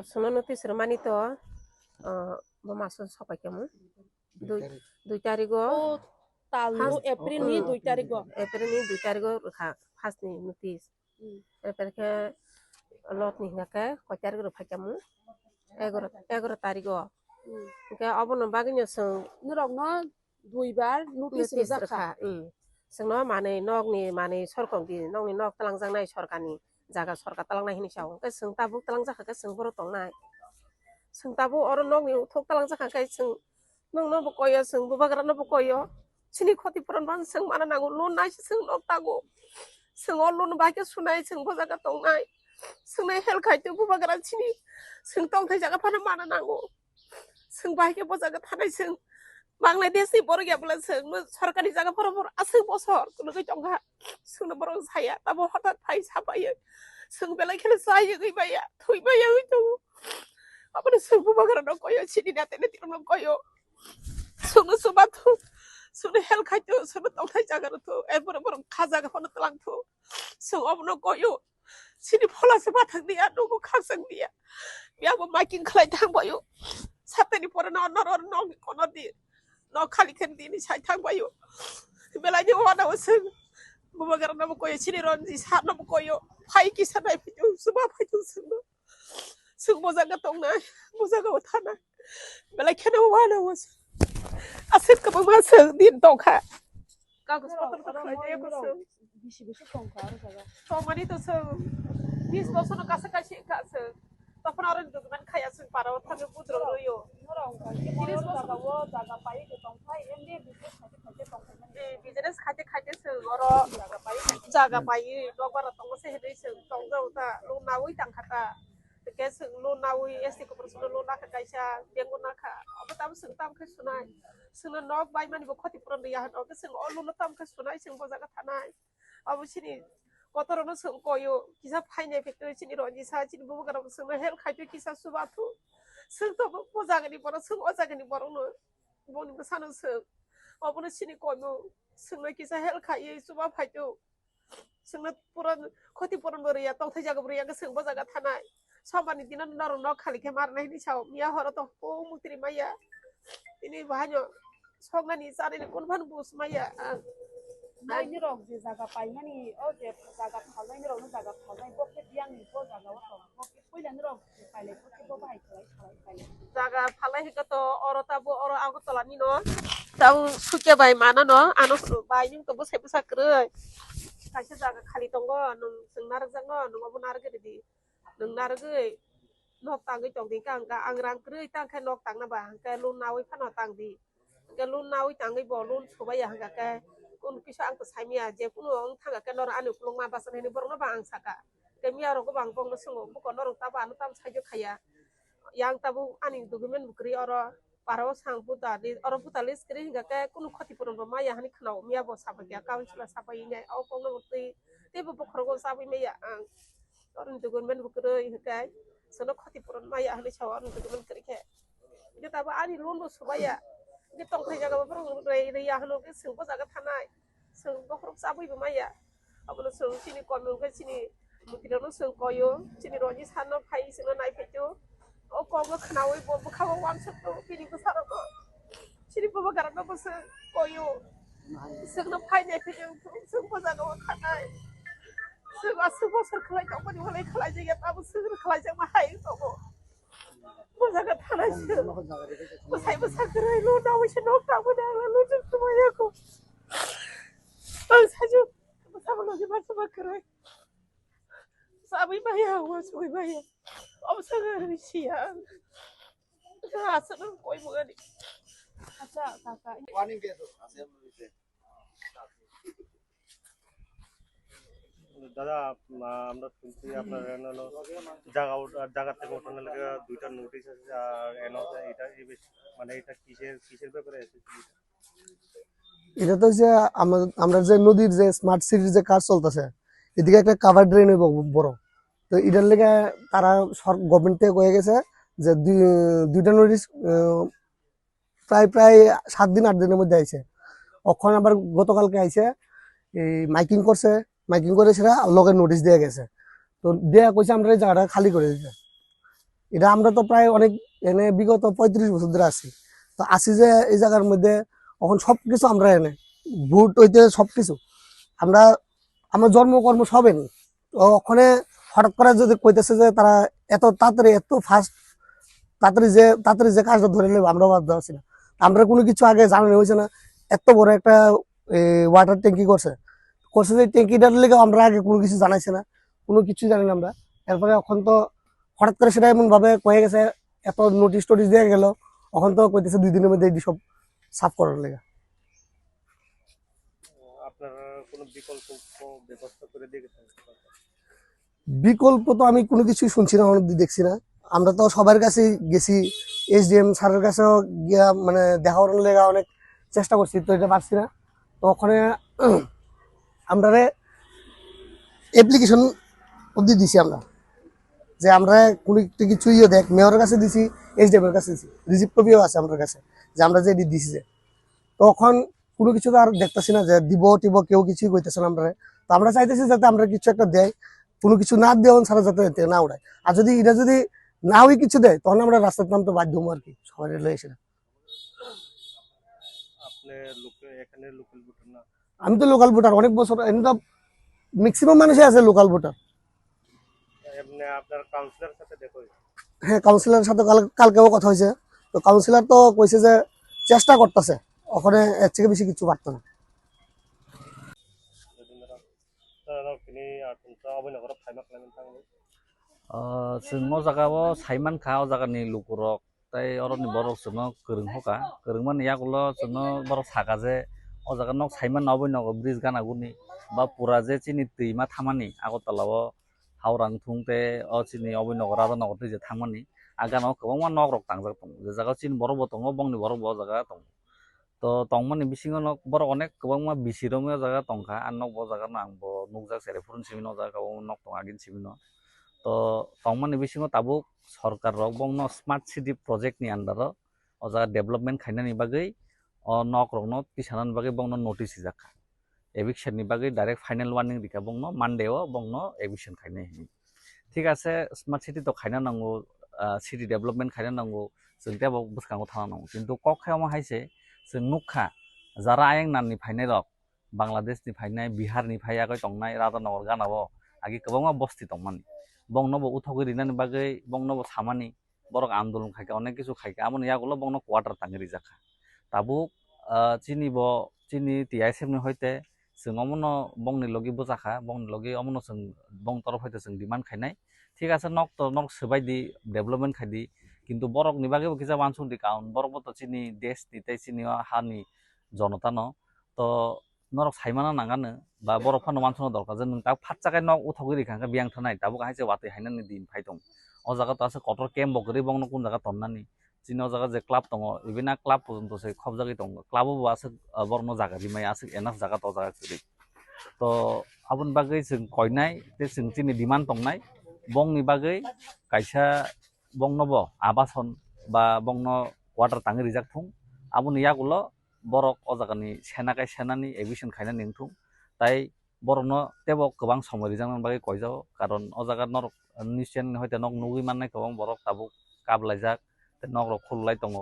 Sono notice romanito masuk sampai kamu দুই তারিখ তালু এপ্রিল নি 2 তারিখ April ni 2 tarik khas ni notice April ke lot ni ngake ko tarik ro phakamu 11 tarik ke abono bagnya song nurokno দুইবার notice notice রাখা sengno mane nok ni mane sorkong di nok ni nok talangjang nai sorkani jaga sorka talangnai hini saw ke seng tabu talangjaka ke seng boro tongnai seng tabu oro nok ni thok talangjaka ke seng nong no bokoyo seng bubagra no bokoyo sini khoti puran ban seng mana nango lon nai seng nok tago seng lon ba ke sunai seng bojaga tongnai seng nai hel khai tu bubagra sini seng tong thai jaga phana mana nango seng ba ke bojaga thanai seng Bangladesh ni boro ya bela seng सरकारी jaga boro aseng bosor kuno ke jongha seng no boro saya tabo hotat phai sabai seng bela khele sai gei baya thui baya itu apane seng bubagra no koyo sini na tene tirum no koyo seng no subatu seng hel khai tu seng tong thai jaga tu e boro khaja ga hono tlang tu seng obno koyo sini phola se bathang dia no ko khasang dia ya bo making khlai thang boyo sateni pore no no kono di no khali khen di ni sai thang boyo bela ni wana waseng bubagra no koyo sini ron di sa no koyo phai ki sa nai pitu suba phai tu seng bojaga tongna bojaga uthana bela khena wana was asit ka bama seng din tongkha kagus potong khlai je ko seng বেশি বেশি সংখ্যা আর জায়গা Somani to seng 20 বছর no kasa kasi ka seng তখন আর dokumen khaya seng para thang putro royo নরং কি জায়গা ও জায়গা পাই কে সংখ্যা এমনি বিশেষ খাতে খাতে সংখ্যা business khate khate seng oro জায়গা পাই jaga pai dogara tong se hedai seng tong jau ta lu nawi tang khata ke seng lu nawi esti ko personal lu na ka kaisa dengu na kha aba tam seng tam kha sunai seng nok bai mani bo khoti puran ya no ke seng olu no tam kha sunai seng bo jaga thanai abu sini kotoro seng koyo kisa phainai factory sini ronji sa sini bu gara seng hel khaitu kisa subatu seng to bo jaga ni boro seng o jaga ni boro no boni besano seng abu sini koyo seng kisa hel khai suba phaitu seng puran khoti puran boriya tong thai jaga boriya ke seng bo jaga thanai sabani dinan naro no khali ke marnai ni saw miya horo to po mutri maya ini bahanyo songani sari ni kon ban bus maya নাই নরং যে জায়গা পাই মানে ও যে জায়গা ফালাই নরং জায়গা ফালাই বকে দিয়াং নি বো জায়গা ও বকে কইলা নরং পাইলে বকে বো by খালাই jaga phalai hika to oro tabu oro agotala ni no tau suke bai mana no anu bai ning to busai busa krei kaisa jaga khali tongo nung seng nar jango nung abu nar ge di nung nar ge nok tang ge jong ding kang ka angrang krei tang kha nok tang na ba ka lun nawi phano tang di ka lun nawi tang ge bo lun sobai ya ga ka kun kisa ang to saimia je kuno ang thanga ka nor anu kulung ma basan ni borong na ba ang saka ke mia ro ko bang bong no sungo bu ko norong ta ba anu tam sajo khaya yang tabu ani dokumen bukri oro paro sang puta di oro puta list kri hingga ke kuno khoti puron ba maya hani khnau mia bo sabai ya kaun sula sabai nya au pong no ti te bo bokhro go sabai meya ang oro dokumen bukri hingga sono khoti puron maya hani chawa oro dokumen kri ke ge tabu ani lon bo subaya ge tong thai jaga bo re ya hano ke sing bo jaga thanai sing bokhro sabai ba maya abono sing sini komu ke sini mutira no sing koyo sini roji sano phai sing nai phetu o komo khnawi bo khawa wan sakto pini ko saro ko sini bo gara no bo sing koyo sing no phai nai phetu sing bo jaga wa khanai sing asu bo sar khlai to bani holai khlai je ya tabu sing khlai je ma hai to bo jaga thanai bo sai bo sakrai lo na wi no ta bo da lo je to ya ko sajo bo sa bo lo je ba sa krai sabi ba ya wa sabi ba ya om sangat sia asal koi mengani আচ্ছা কাকা warning দিয়েছো অ্যাসেম্বলিতে দাদা আমরা শুনছি আপনার জায়গা থেকে ওঠানোর লেগে দুইটা নোটিশ আছে আর এনওসি এটা মানে এটা কিসের ব্যাপারে এসেছে এটা তো হচ্ছে আমরা যে নদীর যে স্মার্ট সিটির যে কাজ চলতেছে এদিকে একটা কাভার ড্রেন হইব বড় তো এটার লেগে তারা গভর্নমেন্ট থেকে কয়ে গেছে যে দুইটা নোটিশ প্রায় 7 দিন 8 দিনের মধ্যে আইছে অখন আবার গতকালকে আইছে এই মাইকিং করে সেটা লগে নোটিশ দিয়ে গেছে তো দেয়া কইছে আমরা এই জায়গাটা খালি করে দিতে এটা আমরা তো প্রায় অনেক এনে বিগত 35 বছর ধরে আছি। তো আসি যে এই জায়গার মধ্যে এখন সবকিছু আমরা এনে ভোট হইতে সবকিছু আমরা আমার জন্মকর্ম সব এনে তো ওখানে হঠাৎ করে যদি কইতেছে যে তারা এত তাড়াতাড়ি এত ফাস্ট তাড়াতাড়ি যে কাজটা ধরে নেবে আমরা বাদ দেওয়া না। আমরা কোনো কিছু আগে জানানো হয়েছে না, এত বড় একটা ওয়াটার ট্যাঙ্কি করছে করছে যে ট্যাঙ্কিটার লেগে আমরা আগে কোনো কিছু জানাইছে না, কোনো কিছু জানি না আমরা। এরপরে এখন তো হঠাৎ করে সেটা এমন ভাবে কয়ে গেছে, এত নোটিশ টোটিশ দিয়ে গেল, এখন তো কইতেছে 2 দিনের মধ্যে এটি সব সাফ করার লেগে। আপনারা কোনো বিকল্প ব্যবস্থা করে দিয়েছেন? বিকল্প তো আমি কোনো কিছুই শুনছি না, অনেক দেখছি না। আমরা তো সবার কাছে গেছি, SDM স্যারের কাছেও গিয়া মানে দেখা করার লেগে অনেক চেষ্টা করছি, তো এটা পারছি না। তো ওখানে আমরা অ্যাপ্লিকেশন অবধি দিছি আমরা, যে আমরা কোনো একটা কিছু দেখ মেয়রের কাছে দিছি, SDM এর কাছে দিছি, রিসিপ্ট কপিও আছে আমার কাছে যে আমরা যে এটি দিছি যে। তখন কোনো কিছু তো আর দেখতেছি না যে দিব টিব, কেউ কিছুই কইতেছে না আমরা। তো আমরা চাইতেছি যাতে আমরা কিছু একটা দেয়, কোনো কিছু না দেওয়া ছাড়া যাতে এতে না উড়ায়। আর যদি এটা যদি না ওই কিছু দেয় তখন আমরা রাস্তার নামতে বাধ্য হবো আর কি, সবাই এসে। আপনি এখানে লোকাল ভোটার না? আমি তো লোকাল ভোটার, অনেক বছর এমনি তো ম্যাক্সিমাম মানুষই আছে লোকাল ভোটার। এমনি আপনার কাউন্সিলরের সাথে দেখা হয়েছে? হ্যাঁ, কাউন্সিলরের সাথে কালকেও কথা হয়েছে। তো কাউন্সিলর তো কইছে যে চেষ্টা করতেছে, ওখানে এর থেকে বেশি কিছু পারতো না। kini artunta abinagor thaimak lamin tanglo जों जागाव साइमानखा अ जागानि लुकुरक ताई अरनि बरक जोंनो गोरों हका गोरों माने यागुल जोंनो बरक सागा जे अ जागा नक साइमान नबय नग ब्रिज गानागुनि बा पुरा जे चिनि दैमा थामानि आगरतलाव हावरां थुंते अ चिनि अबय नगर राजा नगर दैजे थांमानि आगानाव गोबां नक रक तांजाक दं जे जागा चिनि बरक दङ बंनि बरक ब जागा दं तो तंगमानि बिसिङाव नक बरक अनेक गोबां बिसिरम जागा दंखा आन नक ब जागा नांबो नुकजा सेरे फुरन सिमिनो जागा नक दं आगिन सिमिनो तो तंगमानि बिसिङाव ताबुक सरकार रक बंनो स्मार्ट सिटी प्रोजेक्ट नि अंडर अ जागा डेभलपमेन्ट खायनानि बागै अ नक रकनो तिसानानि बागै बंनो नोटिस जाखा एविक्शन नि बागै डाइरेक्ट फाइनल वार्निंग दिखा बंनो मानडेओ बंनो एविक्शन खायनाय ठीक आसे स्मार्ट सिटी तो खायना नांगौ सिटी डेभलपमेन्ट खायना नांगौ जों त्याबो बुसखांगौ थाना नांगौ किन्तु कखायाव हायसे जों नुखा जारा आयंनानि फायनाय रक बांलादेशनि फायनाय बिहारनि फायागै तंनाय राधानगर गानाबो आगि गोबां बस्ति दंमानि बंनोबो उथगै रिनानि बागै बंनोबो सामानि बरक आन्दोलन खायका अनेक किछु खायका आमोन यागुलो बंनो क्वार्टार तांगरि जाखा ताबु चिनि TISM नि हयते जों अमनो बंनि लगे बुजाखा बंनि लगे अमनो जों बंग तरफ हयते जों डिमान्ड खायनाय ठीक आसे नक तो नक सबायदि डेभलपमेन्ट खायदि किन्तु बरक नि बागैबो किजा वानसुंदि काउन बरकबो तो चिनि देश नि तै चिनि हानि जनता न तो नरक साइमाना नांगानो बा बरक फानो वानसुनो दरकार जे नों ता फाटजागाय नक उथगै रिखांगा बियां थानाय ताबु हायसे वातै हायनानि दिन फायदं अ जागा तो आसे कटर केम्प बगरि बंनो कुन जागा तन्नानि चिनि अ जागा जे क्लाब दङ इबिना क्लाब पर्यन्त से खब जागै दङ क्लाबबो आसे बरनो जागा रिमाय आसे एनाफ जागा तो जागा करि तो आबुन बागै जों कयनाय ते जों चिनि डिमान्ड दंनाय बंनि बागै कायसा बंनोबो आबासन बा बंनो वाटार तांगि रिजाकथुं आबुन यागुलो बरक अ जागानि सेनाकाय सेनानि एविक्शन खायना निंथुं ताई बरनो तेबो गोबां समय रिजांनानि बागै कयजाव कारण अ जागा नरक निश्चयन हयते नक नुगै माननाय गोबां बरक ताबु काबलायजाक ते नक रक खुललाय दङ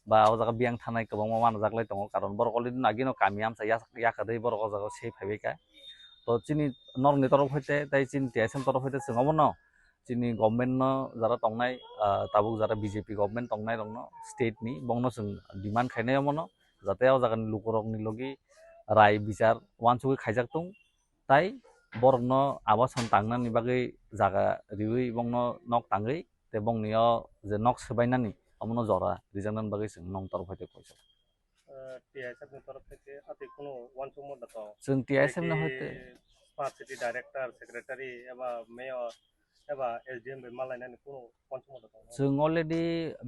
बा अ जागा बियां थानाय गोबां मानजाकलाय दङ कारण बरक अलरेडि नागिनो कामि आमसा याखादै बरक अ जागा से फायबायका तो चिनि नरनि तरफ हयते ताई चिनि TISM तरफ हयते जोंआवबो न चिनि गभर्नमेन्ट न जारा तंनाय ताबुक जारा बीजेपी गभर्नमेन्ट तंनाय दङ स्टेट नि बंनो जों डिमान्ड खायनायाव मनो जाते अ जागानि लुकुरकनि लगे राय बिचार वानसुगै खायजाकथुं ताई बरनो आबासन तांनानि बागै जागा रिउइ बंनो नक तांगै ते बंनिया जे नक सबायनानि अमनो जरा रिजांनानि बागै जों नं तरफ हयते कयजा TISM नि तरफ থেকে আতে কোনো वानसुमो दातो जों TISM नि हयते स्मार्ट सिटी डाइरेक्टर सेक्रेटारि एबा मेयर एबा SDM बे मालायनानि कोनो वानसुमो दातो जों अलरेडि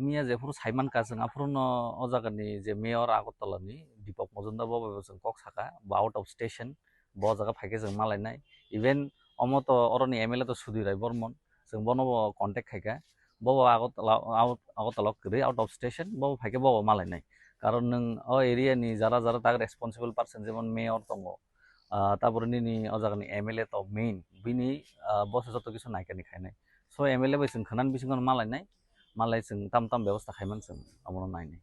मिया जेफोर साइमान का जों आफुरनो अ जागानि जे मेयर आगरतलानि दीपक मजुमदार बाबा जों कक साका बा आउट अफ स्टेशन ब जागा फायके जों मालायनाय इभेन अमत अरनि MLA तो सुधीराय बर्मन जों बनो कन्टेक्ट खायका बबो आगरतला गरै आउट अफ स्टेशन बबो फायके बबो मालायनाय कारण नों अ एरिया नि जारा जारा ताग रेसपन्सिबल पर्सन जेमन मेयर दङ तारपरे निनि अ जागानि MLA तो मेइन बिनि बस जतो किछु नायकानि खायनाय सो MLA बै जों खानान बिसिङाव मालायनाय मालाय जों ताम ताम बेबस्था खायमान जों आमनो नायनाय